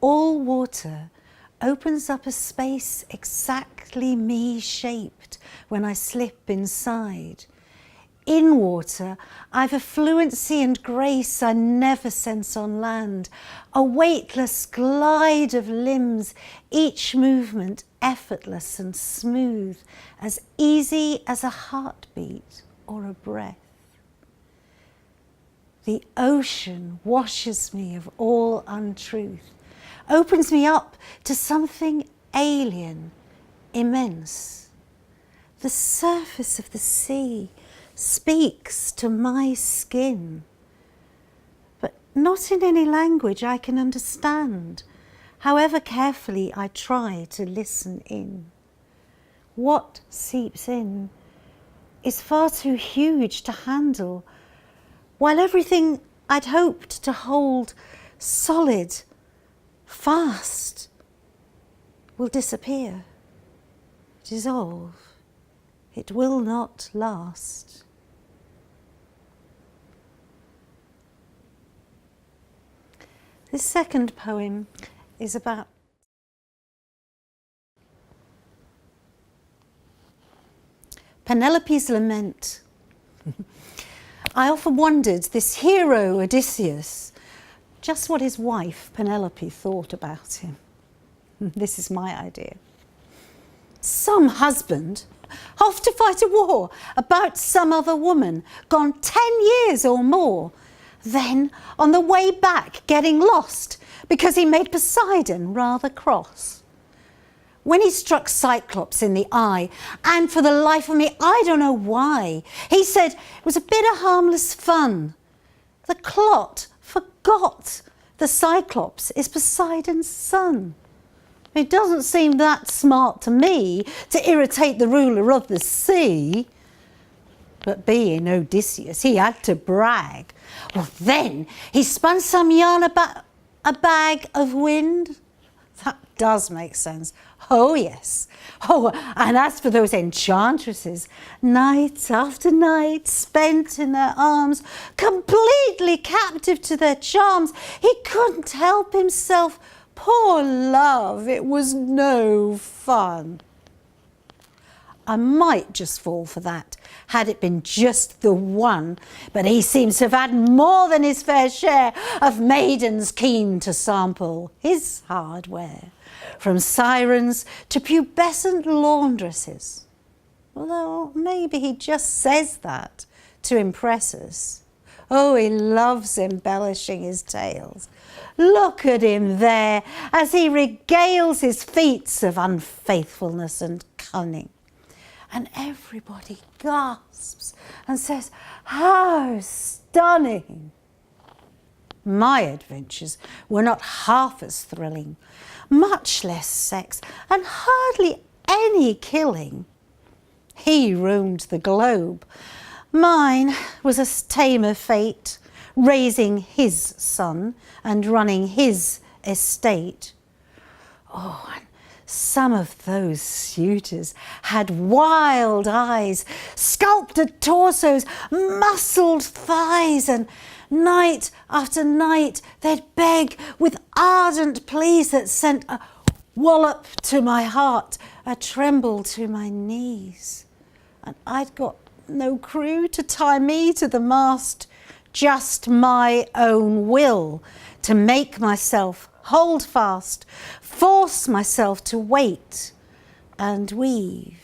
all water opens up a space exactly me-shaped when I slip inside. In water, I've a fluency and grace I never sense on land, a weightless glide of limbs, each movement effortless and smooth, as easy as a heartbeat or a breath. The ocean washes me of all untruth, opens me up to something alien, immense. The surface of the sea speaks to my skin, but not in any language I can understand, however carefully I try to listen in. What seeps in is far too huge to handle, while everything I'd hoped to hold solid, fast, will disappear, dissolve. It will not last. This second poem is about Penelope's Lament. I often wondered, this hero Odysseus, just what his wife Penelope thought about him. This is my idea. Some husband off to fight a war about some other woman, gone 10 years or more, then on the way back getting lost because he made Poseidon rather cross. When he struck Cyclops in the eye, and for the life of me, I don't know why, he said it was a bit of harmless fun. The clot forgot the Cyclops is Poseidon's son. It doesn't seem that smart to me to irritate the ruler of the sea. But being Odysseus, he had to brag. Well, then he spun some yarn about a bag of wind. That does make sense. Oh, yes. Oh, and as for those enchantresses, night after night spent in their arms, completely captive to their charms, he couldn't help himself. Poor love, it was no fun. I might just fall for that, had it been just the one, but he seems to have had more than his fair share of maidens keen to sample his hardware, from sirens to pubescent laundresses. Although maybe he just says that to impress us. Oh, he loves embellishing his tales. Look at him there as he regales his feats of unfaithfulness and cunning. And everybody gasps and says, how stunning. My adventures were not half as thrilling, much less sex and hardly any killing. He roamed the globe. Mine was a tamer fate, raising his son and running his estate. Oh, and some of those suitors had wild eyes, sculpted torsos, muscled thighs, and night after night they'd beg with ardent pleas that sent a wallop to my heart, a tremble to my knees. And I'd got no crew to tie me to the mast, just my own will to make myself hold fast, force myself to wait and weave,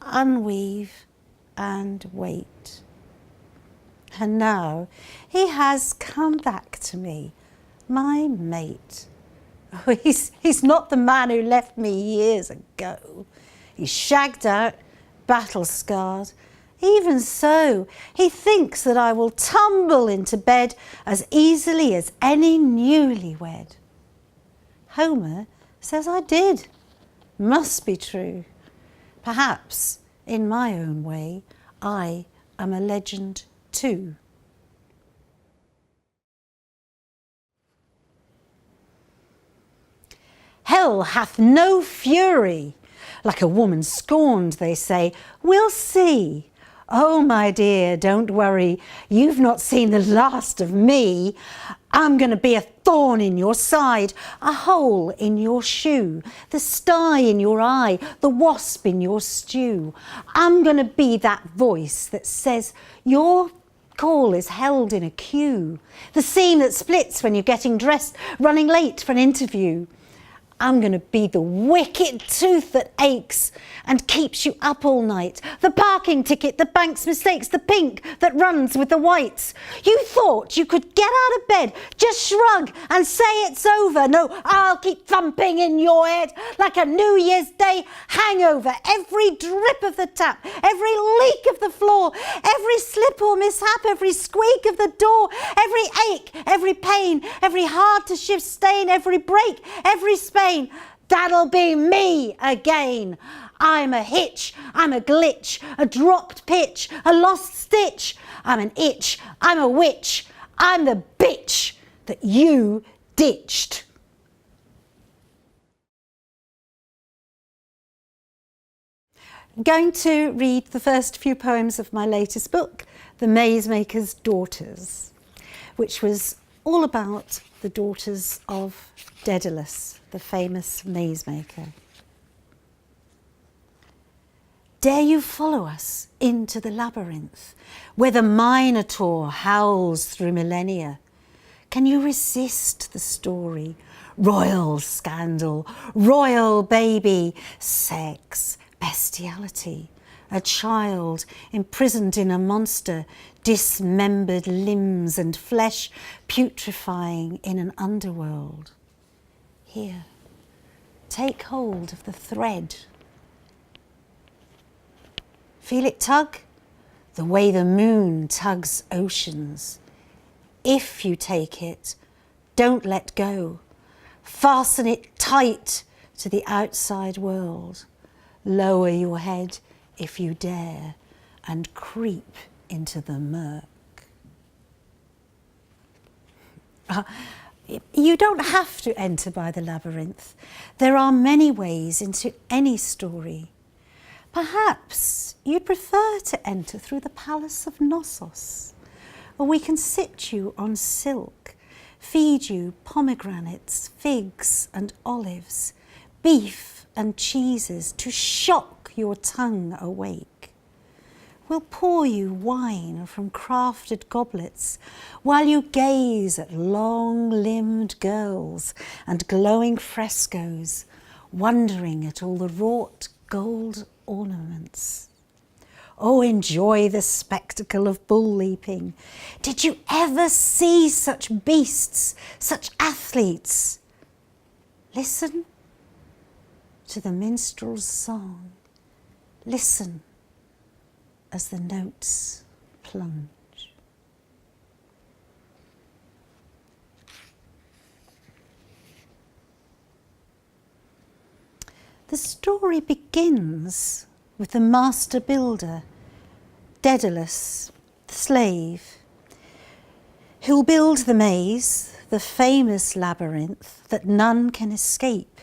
unweave and wait. And now he has come back to me, my mate. Oh, he's not the man who left me years ago. He's shagged out, battle-scarred. Even so, he thinks that I will tumble into bed as easily as any newlywed. Homer says I did. Must be true. Perhaps, in my own way, I am a legend too. Hell hath no fury. Like a woman scorned, they say. We'll see. Oh, my dear, don't worry. You've not seen the last of me. I'm going to be a thorn in your side, a hole in your shoe, the sty in your eye, the wasp in your stew. I'm going to be that voice that says your call is held in a queue, the seam that splits when you're getting dressed, running late for an interview. I'm going to be the wicked tooth that aches and keeps you up all night. The parking ticket, the bank's mistakes, the pink that runs with the whites. You thought you could get out of bed, just shrug and say it's over. No, I'll keep thumping in your head like a New Year's Day hangover. Every drip of the tap, every leak of the floor, every slip or mishap, every squeak of the door, every ache, every pain, every hard to shift stain, every break, every space. That'll be me again. I'm a hitch, I'm a glitch, a dropped pitch, a lost stitch. I'm an itch, I'm a witch, I'm the bitch that you ditched. I'm going to read the first few poems of my latest book, The Mazemaker's Daughters, which was all about the daughters of Daedalus, the famous mazemaker. Dare you follow us into the labyrinth, where the Minotaur howls through millennia? Can you resist the story? Royal scandal, royal baby, sex, bestiality, a child imprisoned in a monster, dismembered limbs and flesh putrefying in an underworld. Here, take hold of the thread. Feel it tug? The way the moon tugs oceans. If you take it, don't let go. Fasten it tight to the outside world. Lower your head if you dare and creep into the murk. You don't have to enter by the labyrinth. There are many ways into any story. Perhaps you'd prefer to enter through the palace of Knossos, or we can sit you on silk, feed you pomegranates, figs and olives, beef and cheeses to shock your tongue awake. We'll pour you wine from crafted goblets while you gaze at long-limbed girls and glowing frescoes, wondering at all the wrought gold ornaments. Oh, enjoy the spectacle of bull leaping. Did you ever see such beasts, such athletes? Listen to the minstrel's song. Listen as the notes plunge. The story begins with the master builder, Daedalus, the slave, who'll build the maze, the famous labyrinth that none can escape.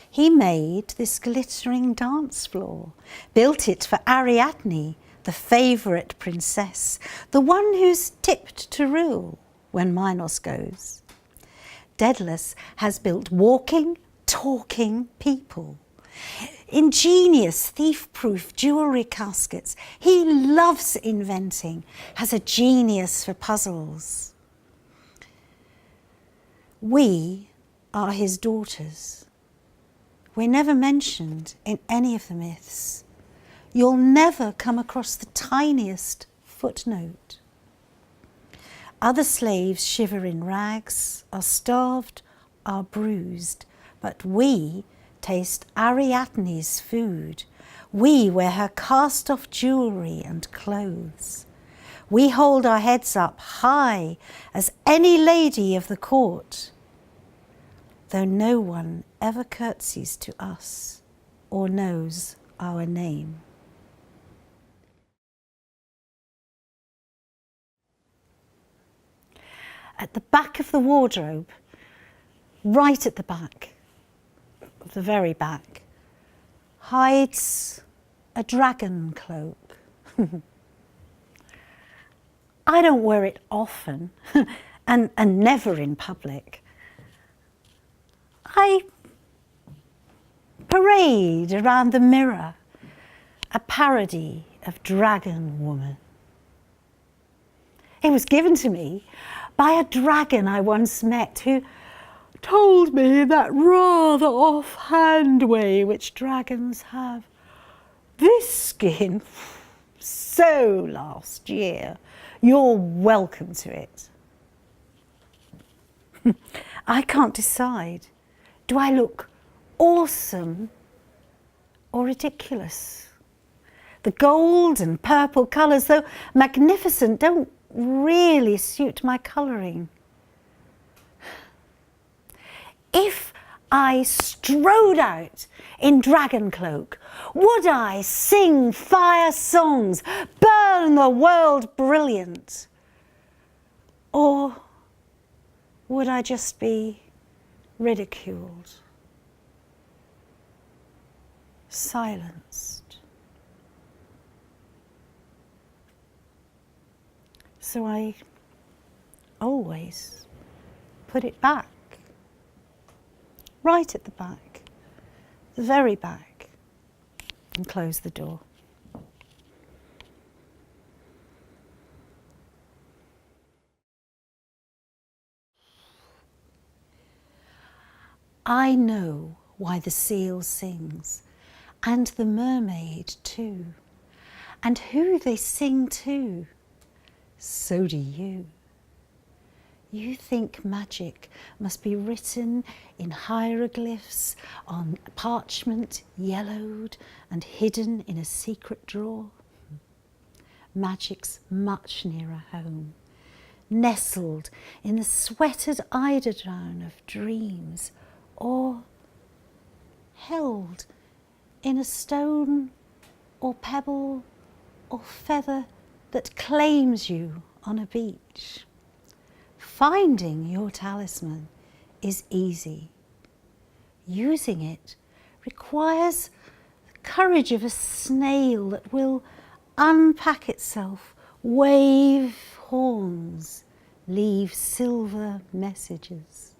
He made this glittering dance floor, built it for Ariadne, the favourite princess, the one who's tipped to rule when Minos goes. Daedalus has built walking, talking people. Ingenious, thief-proof jewellery caskets. He loves inventing, has a genius for puzzles. We are his daughters. We're never mentioned in any of the myths. You'll never come across the tiniest footnote. Other slaves shiver in rags, are starved, are bruised, but we taste Ariadne's food. We wear her cast-off jewellery and clothes. We hold our heads up high as any lady of the court, though no one ever curtsies to us or knows our name. At the back of the wardrobe, right at the back, the very back, hides a dragon cloak. I don't wear it often, and never in public. I parade around the mirror, a parody of Dragon Woman. It was given to me by a dragon I once met who told me in that rather offhand way which dragons have. This skin, so last year, you're welcome to it. I can't decide. Do I look awesome or ridiculous? The gold and purple colours, though magnificent, don't really suit my colouring. If I strode out in dragon cloak, would I sing fire songs, burn the world brilliant? Or would I just be ridiculed, silenced? So I always put it back, right at the back, the very back, and close the door. I know why the seal sings, and the mermaid too, and who they sing to. So do you. You think magic must be written in hieroglyphs on parchment, yellowed and hidden in a secret drawer. Magic's much nearer home, nestled in the sweated eiderdown of dreams, or held in a stone or pebble or feather that claims you on a beach. Finding your talisman is easy. Using it requires the courage of a snail that will unpack itself, wave horns, leave silver messages.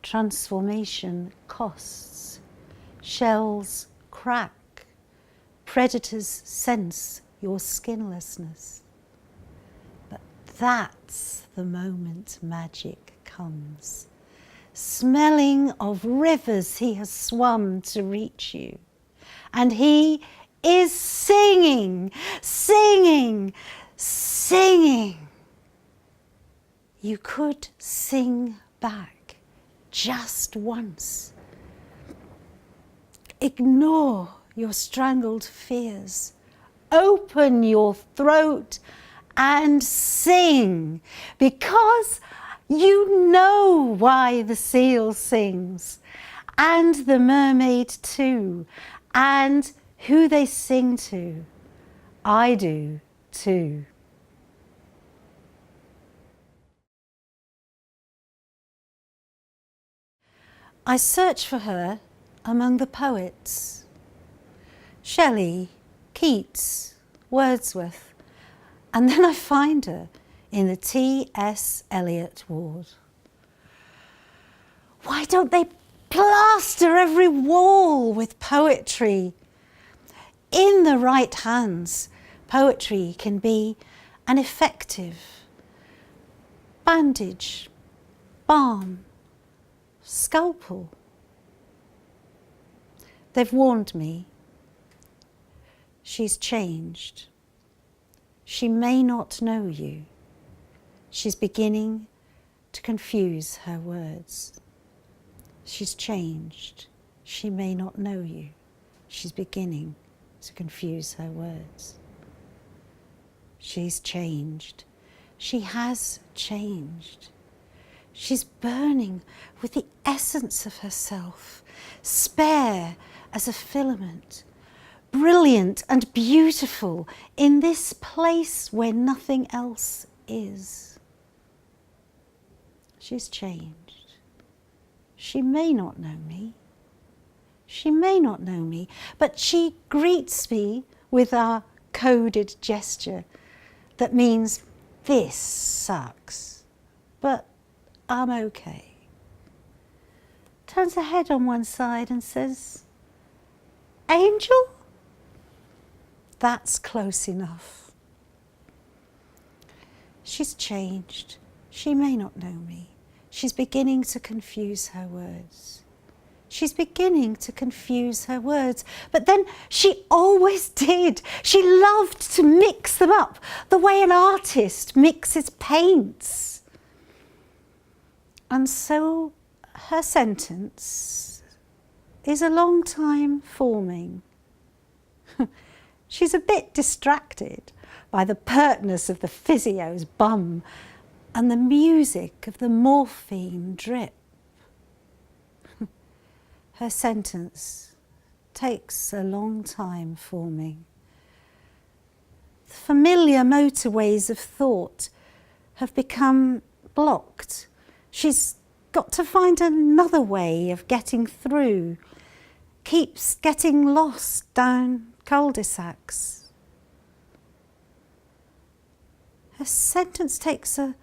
Transformation costs. Shells crack. Predators sense your skinlessness. But that's the moment magic comes. Smelling of rivers he has swum to reach you. And he is singing, singing, singing. You could sing back just once. Ignore your strangled fears. Open your throat and sing, because you know why the seal sings, and the mermaid too, and who they sing to. I do too. I search for her among the poets. Shelley, Keats, Wordsworth, and then I find her in the T.S. Eliot ward. Why don't they plaster every wall with poetry? In the right hands, poetry can be an effective bandage, balm, scalpel. They've warned me. She's changed. She may not know you. She's beginning to confuse her words. She's changed. She may not know you. She's beginning to confuse her words. She's changed. She has changed. She's burning with the essence of herself, spare as a filament, brilliant and beautiful in this place where nothing else is. She's changed. She may not know me. She may not know me, but she greets me with our coded gesture that means this sucks. but I'm okay. Turns her head on one side and says, Angel? That's close enough. She's changed. She may not know me. She's beginning to confuse her words. She's beginning to confuse her words. But then she always did. She loved to mix them up, the way an artist mixes paints. And so her sentence is a long time forming. She's a bit distracted by the pertness of the physio's bum and the music of the morphine drip. Her sentence takes a long time forming. The familiar motorways of thought have become blocked. She's got to find another way of getting through, keeps getting lost down cul-de-sacs. Her sentence takes a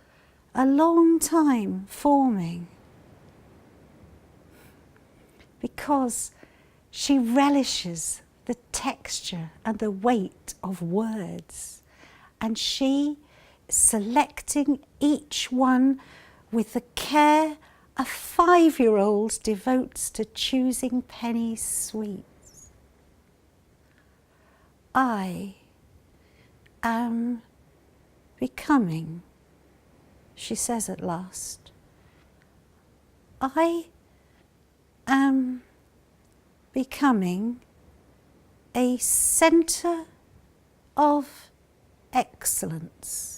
long time forming because she relishes the texture and the weight of words, and she is selecting each one with the care a 5-year-old devotes to choosing penny sweets. I am becoming, she says at last. I am becoming a centre of excellence.